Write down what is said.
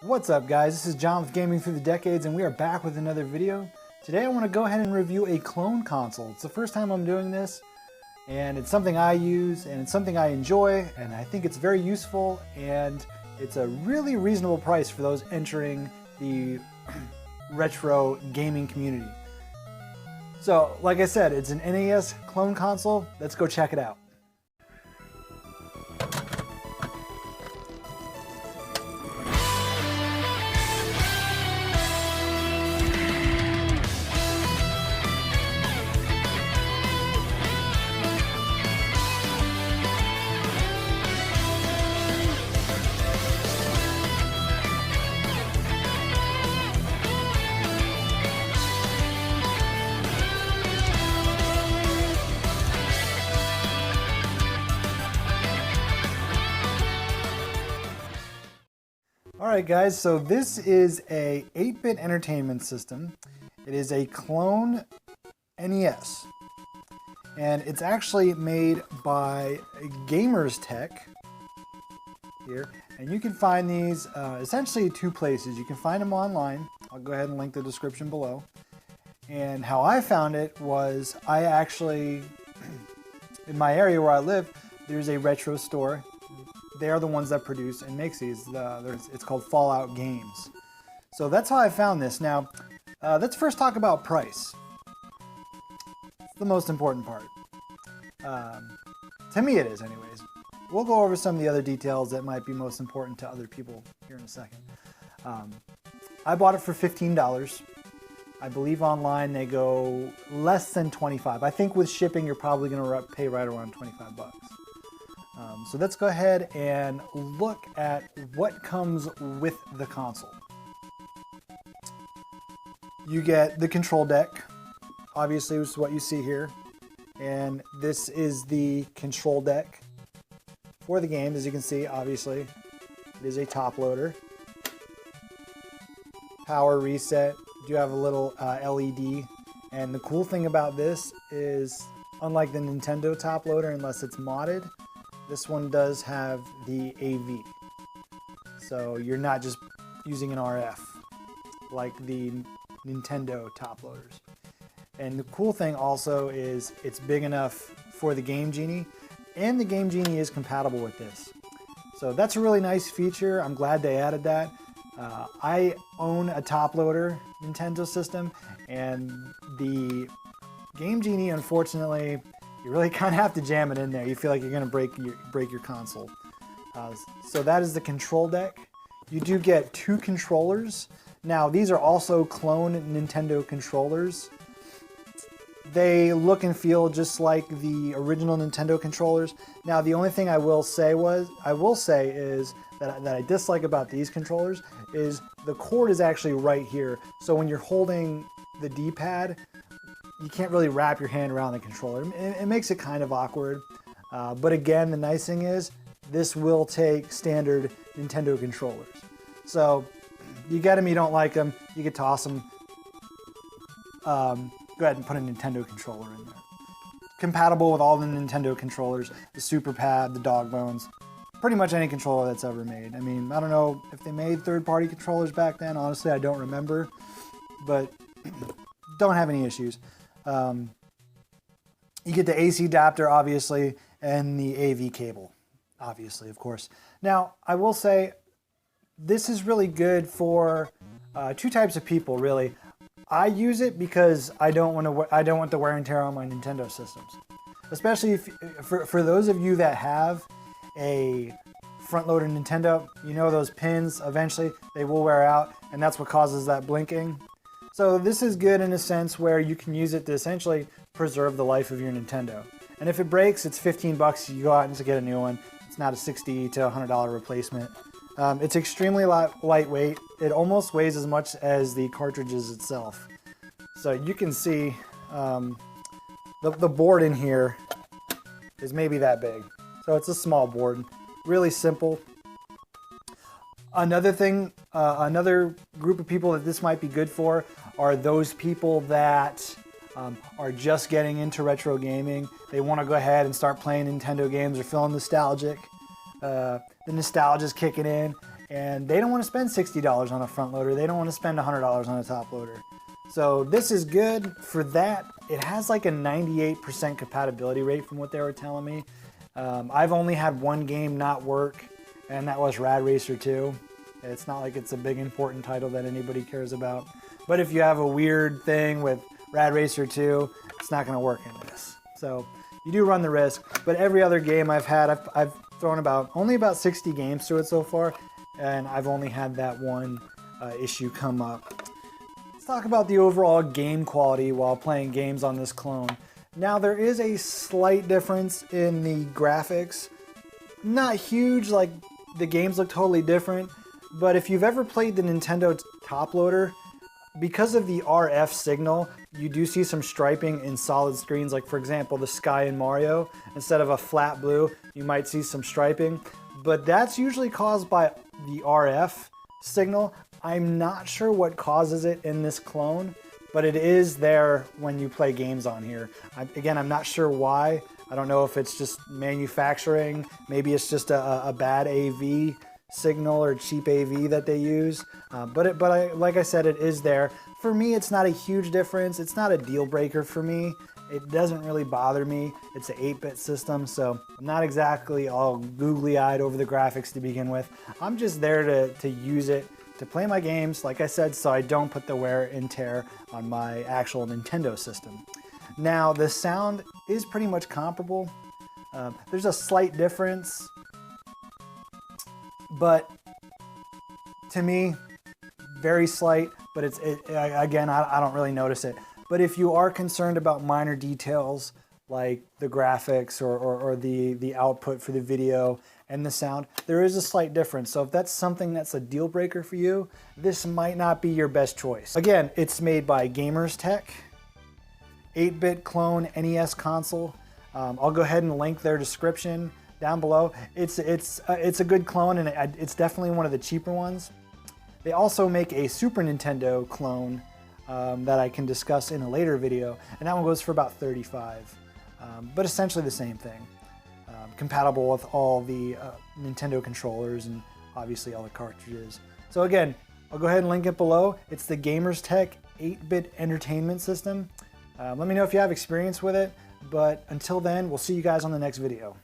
What's up guys, this is John with Gaming Through the Decades and we are back with another video. Today I want to go ahead and review a clone console. It's the first time I'm doing this and it's something I use and it's something I enjoy and I think it's very useful and it's a really reasonable price for those entering the retro gaming community. So like I said, it's an NES clone console. Let's go check it out. Alright guys, so this is a 8-bit entertainment system. It is a clone NES. And it's actually made by gamerztek here. And you can find these essentially two places. You can find them online. I'll go ahead and link the description below. And how I found it was I actually, in my area where I live, there's a retro store. They are the ones that produce and makes these. It's called Fallout Games. So that's how I found this. Now, let's first talk about price. It's the most important part. To me it is anyways. We'll go over some of the other details that might be most important to other people here in a second. I bought it for $15. I believe online they go less than $25. I think with shipping you're probably going to pay right around $25. So let's go ahead and look at what comes with the console. You get the control deck, obviously, which is what you see here. And this is the control deck for the game, as you can see, obviously. It is a top loader. Power reset. You have a little LED. And the cool thing about this is, unlike the Nintendo top loader, unless it's modded, this one does have the AV. So you're not just using an RF like the Nintendo top loaders. And the cool thing also is it's big enough for the Game Genie, and the Game Genie is compatible with this. So that's a really nice feature. I'm glad they added that. I own a top loader Nintendo system, and the Game Genie, unfortunately, you really kind of have to jam it in there. You feel like you're going to break your console. So that is the control deck. You do get two controllers. Now these are also clone Nintendo controllers. They look and feel just like the original Nintendo controllers. Now the only thing I will say is that I dislike about these controllers is the cord is actually right here. So when you're holding the D-pad, you can't really wrap your hand around the controller. It makes it kind of awkward. But again, the nice thing is this will take standard Nintendo controllers. So you get them, you don't like them, you could toss them. Go ahead and put a Nintendo controller in there. Compatible with all the Nintendo controllers, the Super Pad, the Dog Bones, pretty much any controller that's ever made. I mean, I don't know if they made third-party controllers back then. Honestly, I don't remember, but don't have any issues. You get the AC adapter, obviously, and the AV cable, obviously, of course. Now, I will say, this is really good for two types of people, really. I use it because I don't want the wear and tear on my Nintendo systems. Especially for those of you that have a front-loader Nintendo, you know those pins, eventually, they will wear out, and that's what causes that blinking. So this is good in a sense where you can use it to essentially preserve the life of your Nintendo. And if it breaks, it's 15 bucks, you go out and just get a new one. It's not a $60 to $100 replacement. It's extremely lightweight. It almost weighs as much as the cartridges itself. So you can see the board in here is maybe that big. So it's a small board, really simple. Another thing, another group of people that this might be good for are those people that are just getting into retro gaming. They want to go ahead and start playing Nintendo games or feeling nostalgic. The nostalgia is kicking in, and they don't want to spend $60 on a front loader. They don't want to spend $100 on a top loader. So this is good for that. It has like a 98% compatibility rate from what they were telling me. I've only had one game not work, and that was Rad Racer 2. It's not like it's a big important title that anybody cares about. But if you have a weird thing with Rad Racer 2, it's not going to work in this. So you do run the risk. But every other game I've had, I've thrown only about 60 games to it so far, and I've only had that one issue come up. Let's talk about the overall game quality while playing games on this clone. Now there is a slight difference in the graphics. Not huge, like the games look totally different, but if you've ever played the Nintendo top loader, because of the RF signal, you do see some striping in solid screens. Like for example, the sky in Mario, instead of a flat blue, you might see some striping, but that's usually caused by the RF signal. I'm not sure what causes it in this clone, but it is there when you play games on here. Again, I'm not sure why. I don't know if it's just manufacturing. Maybe it's just a bad AV signal or cheap AV that they use. Like I said, it is there. For me, it's not a huge difference. It's not a deal breaker for me. It doesn't really bother me. It's an 8-bit system, so I'm not exactly all googly-eyed over the graphics to begin with. I'm just there to use it to play my games, like I said, so I don't put the wear and tear on my actual Nintendo system. Now, the sound is pretty much comparable. There's a slight difference, but to me, very slight, but again, I don't really notice it. But if you are concerned about minor details like the graphics or the output for the video and the sound, there is a slight difference. So if that's something that's a deal breaker for you, this might not be your best choice. Again, it's made by Gamerztek, 8-bit clone NES console. I'll go ahead and link their description down below. It's a good clone, and it's definitely one of the cheaper ones. They also make a Super Nintendo clone that I can discuss in a later video, and that one goes for about $35, but essentially the same thing. Compatible with all the Nintendo controllers and obviously all the cartridges. So again, I'll go ahead and link it below. It's the Gamerztek 8-bit entertainment system. Let me know if you have experience with it, but until then, we'll see you guys on the next video.